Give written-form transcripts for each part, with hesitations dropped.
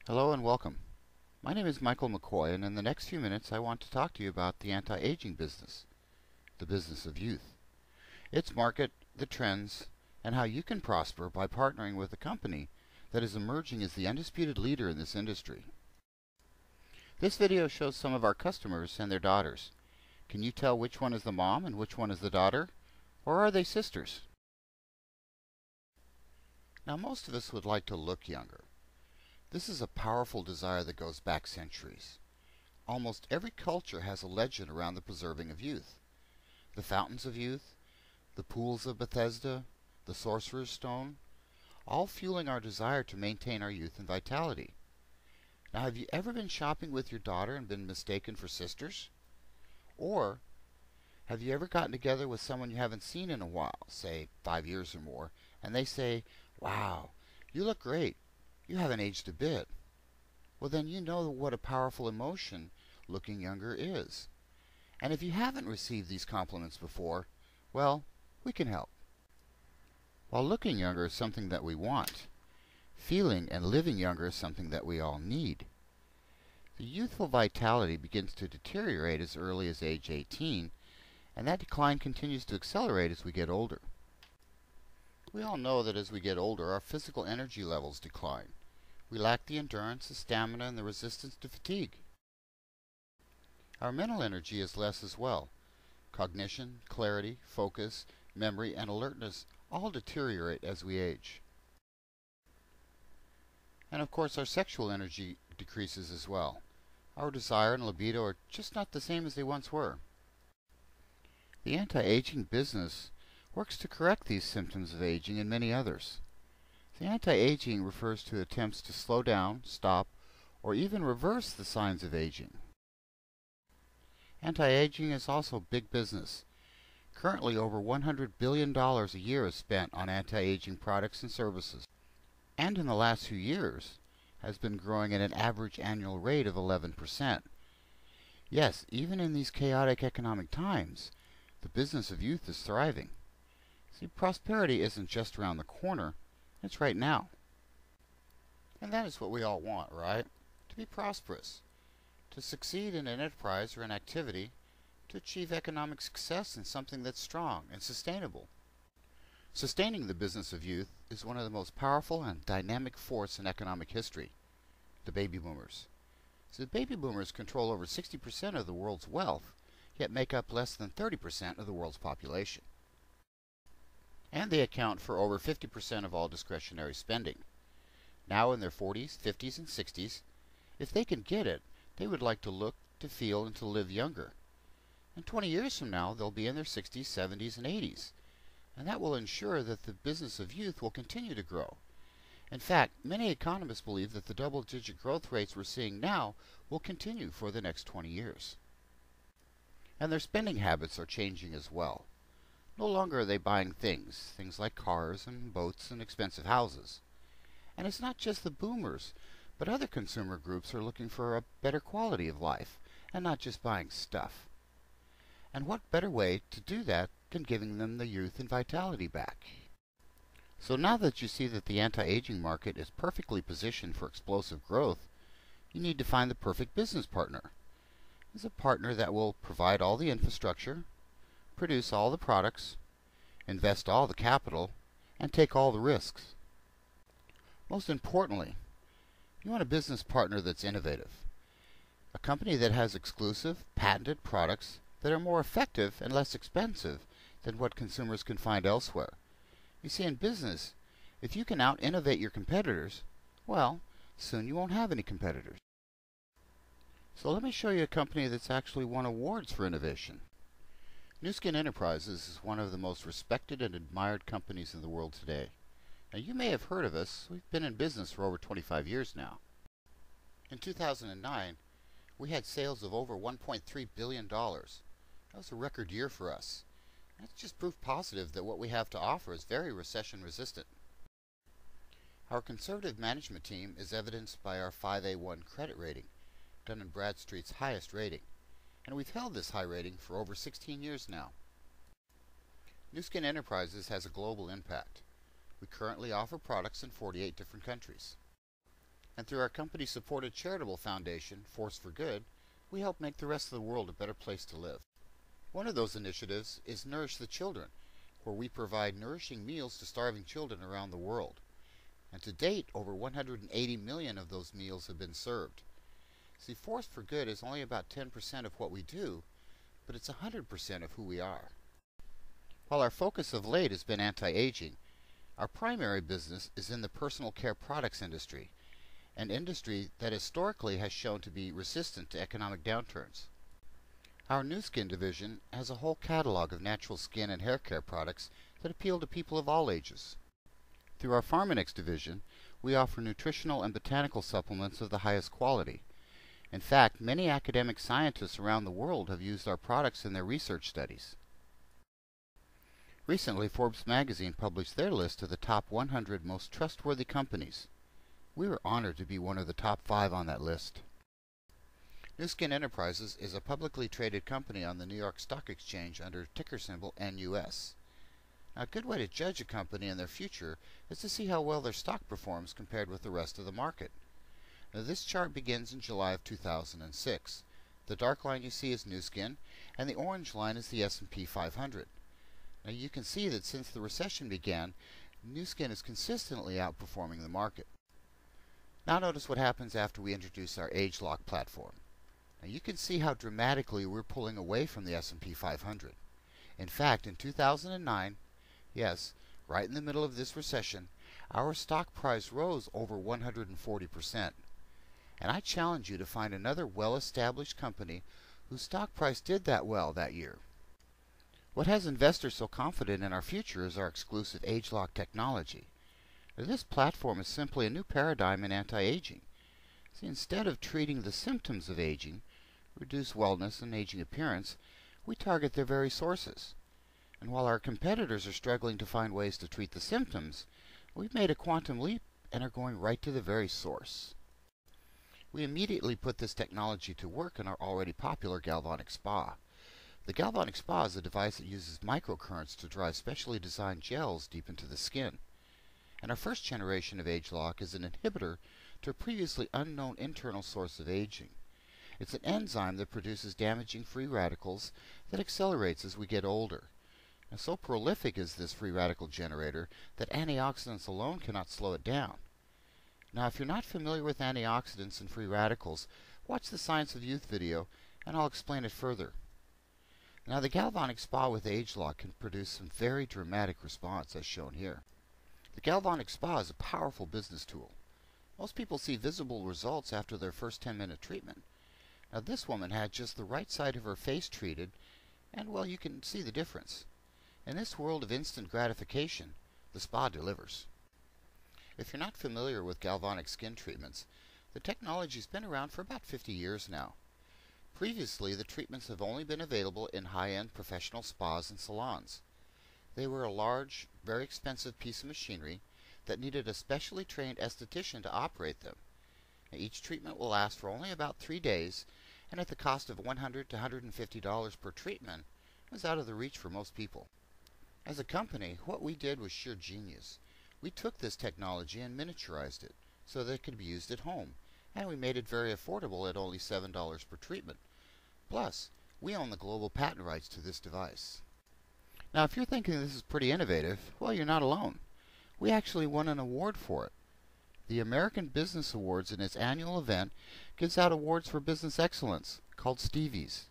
Hello and welcome. My name is Michael McCoy, and in the next few minutes I want to talk to you about the anti-aging business, the business of youth, its market, the trends, and how you can prosper by partnering with a company that is emerging as the undisputed leader in this industry. This video shows some of our customers and their daughters. Can you tell which one is the mom and which one is the daughter? Or are they sisters? Now, most of us would like to look younger. This is a powerful desire that goes back centuries. Almost every culture has a legend around the preserving of youth. The fountains of youth, the pools of Bethesda, the sorcerer's stone, all fueling our desire to maintain our youth and vitality. Now, have you ever been shopping with your daughter and been mistaken for sisters? Or have you ever gotten together with someone you haven't seen in a while, say 5 years or more, and they say, "Wow, you look great. You haven't aged a bit." Well, then you know what a powerful emotion looking younger is. And if you haven't received these compliments before, well, we can help. While looking younger is something that we want, feeling and living younger is something that we all need. The youthful vitality begins to deteriorate as early as age 18, and that decline continues to accelerate as we get older. We all know that as we get older, our physical energy levels decline. We lack the endurance, the stamina, and the resistance to fatigue. Our mental energy is less as well. Cognition, clarity, focus, memory, and alertness all deteriorate as we age. And of course, our sexual energy decreases as well. Our desire and libido are just not the same as they once were. The anti-aging business works to correct these symptoms of aging and many others. The anti-aging refers to attempts to slow down, stop, or even reverse the signs of aging. Anti-aging is also big business. Currently, over $100 billion a year is spent on anti-aging products and services, and in the last few years has been growing at an average annual rate of 11%. Yes, even in these chaotic economic times, the business of youth is thriving. See, prosperity isn't just around the corner, it's right now. And that is what we all want, right? To be prosperous, to succeed in an enterprise or an activity, to achieve economic success in something that's strong and sustainable. Sustaining the business of youth is one of the most powerful and dynamic force in economic history, the baby boomers. So the baby boomers control over 60% of the world's wealth, yet make up less than 30% of the world's population. And they account for over 50% of all discretionary spending. Now in their 40s, 50s, and 60s, if they can get it, they would like to look, to feel, and to live younger. And 20 years from now, they'll be in their 60s, 70s, and 80s. And that will ensure that the business of youth will continue to grow. In fact, many economists believe that the double-digit growth rates we're seeing now will continue for the next 20 years. And their spending habits are changing as well. No longer are they buying things like cars and boats and expensive houses. And it's not just the boomers, but other consumer groups are looking for a better quality of life, and not just buying stuff. And what better way to do that than giving them the youth and vitality back? So now that you see that the anti-aging market is perfectly positioned for explosive growth, you need to find the perfect business partner. It's a partner that will provide all the infrastructure, produce all the products, invest all the capital, and take all the risks. Most importantly, you want a business partner that's innovative. A company that has exclusive, patented products that are more effective and less expensive than what consumers can find elsewhere. You see, in business, if you can out-innovate your competitors, well, soon you won't have any competitors. So let me show you a company that's actually won awards for innovation. Nu Skin Enterprises is one of the most respected and admired companies in the world today. Now, you may have heard of us. We've been in business for over 25 years now. In 2009, we had sales of over $1.3 billion. That was a record year for us. That's just proof positive that what we have to offer is very recession resistant. Our conservative management team is evidenced by our 5A1 credit rating, Dun & Bradstreet's highest rating, and we've held this high rating for over 16 years now. Nu Skin Enterprises has a global impact. We currently offer products in 48 different countries. And through our company-supported charitable foundation, Force for Good, we help make the rest of the world a better place to live. One of those initiatives is Nourish the Children, where we provide nourishing meals to starving children around the world. And to date, over 180 million of those meals have been served. See, Force for Good is only about 10% of what we do, but it's 100% of who we are. While our focus of late has been anti-aging, our primary business is in the personal care products industry, an industry that historically has shown to be resistant to economic downturns. Our Nu Skin division has a whole catalog of natural skin and hair care products that appeal to people of all ages. Through our Pharmanex division, we offer nutritional and botanical supplements of the highest quality. In fact, many academic scientists around the world have used our products in their research studies. Recently, Forbes magazine published their list of the top 100 most trustworthy companies. We were honored to be one of the top 5 on that list. Nu Skin Enterprises is a publicly traded company on the New York Stock Exchange under ticker symbol NUS. Now, a good way to judge a company and their future is to see how well their stock performs compared with the rest of the market. Now, this chart begins in July of 2006. The dark line you see is Nu Skin, and the orange line is the S&P 500. Now, you can see that since the recession began, Nu Skin is consistently outperforming the market. Now notice what happens after we introduce our ageLOC platform. Now you can see how dramatically we're pulling away from the S&P 500. In fact, in 2009, yes, right in the middle of this recession, our stock price rose over 140%. And I challenge you to find another well-established company whose stock price did that well that year. What has investors so confident in our future is our exclusive ageLOC technology. This platform is simply a new paradigm in anti-aging. See, instead of treating the symptoms of aging, reduced wellness and aging appearance, we target their very sources. And while our competitors are struggling to find ways to treat the symptoms, we've made a quantum leap and are going right to the very source. We immediately put this technology to work in our already popular Galvanic Spa. The Galvanic Spa is a device that uses microcurrents to drive specially designed gels deep into the skin. And our first generation of ageLOC is an inhibitor to a previously unknown internal source of aging. It's an enzyme that produces damaging free radicals that accelerates as we get older. And so prolific is this free radical generator that antioxidants alone cannot slow it down. Now, if you're not familiar with antioxidants and free radicals, watch the Science of Youth video and I'll explain it further. Now, the Galvanic Spa with ageLOC can produce some very dramatic response as shown here. The Galvanic Spa is a powerful business tool. Most people see visible results after their first 10-minute treatment. Now, this woman had just the right side of her face treated, and well, you can see the difference. In this world of instant gratification, the spa delivers. If you're not familiar with galvanic skin treatments, the technology's been around for about 50 years now. Previously, the treatments have only been available in high-end professional spas and salons. They were a large, very expensive piece of machinery that needed a specially trained esthetician to operate them. Now, each treatment will last for only about 3 days, and at the cost of $100 to $150 per treatment, was out of the reach for most people. As a company, what we did was sheer genius. We took this technology and miniaturized it so that it could be used at home, and we made it very affordable at only $7 per treatment. Plus, we own the global patent rights to this device. Now, if you're thinking this is pretty innovative, well, you're not alone. We actually won an award for it. The American Business Awards in its annual event gives out awards for business excellence, called Stevies.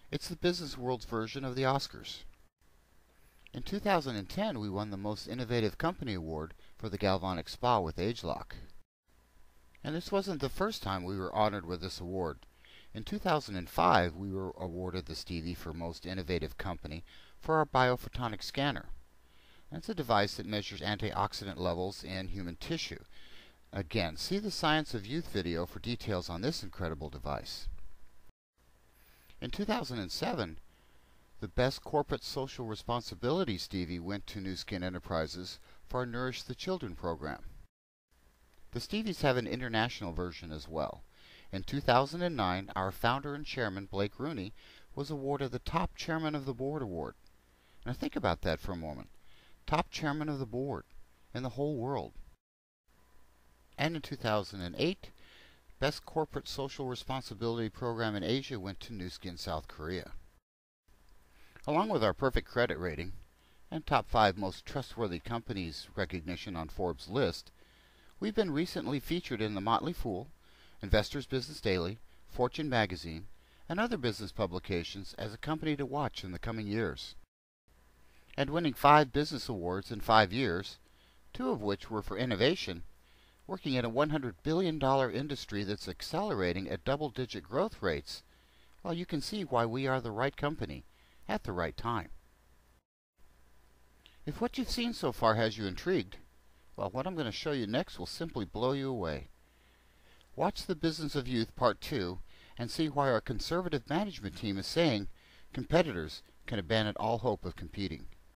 It's the business world's version of the Oscars. In 2010, we won the Most Innovative Company Award for the Galvanic Spa with ageLOC. And this wasn't the first time we were honored with this award. In 2005, we were awarded the Stevie for Most Innovative Company for our biophotonic scanner. That's a device that measures antioxidant levels in human tissue. Again, see the Science of Youth video for details on this incredible device. In 2007, the Best Corporate Social Responsibility Stevie went to Nu Skin Enterprises for our Nourish the Children program. The Stevies have an international version as well. In 2009, our founder and chairman, Blake Rooney, was awarded the Top Chairman of the Board award. Now think about that for a moment. Top Chairman of the Board in the whole world. And in 2008, Best Corporate Social Responsibility Program in Asia went to Nu Skin, South Korea. Along with our perfect credit rating and top 5 most trustworthy companies recognition on Forbes' list, we've been recently featured in The Motley Fool, Investors Business Daily, Fortune Magazine, and other business publications as a company to watch in the coming years. And winning 5 business awards in 5 years, 2 of which were for innovation, working in a $100 billion industry that's accelerating at double-digit growth rates, well, you can see why we are the right company at the right time. If what you've seen so far has you intrigued, well, what I'm going to show you next will simply blow you away. Watch The Business of Youth Part 2 and see why our conservative management team is saying competitors can abandon all hope of competing.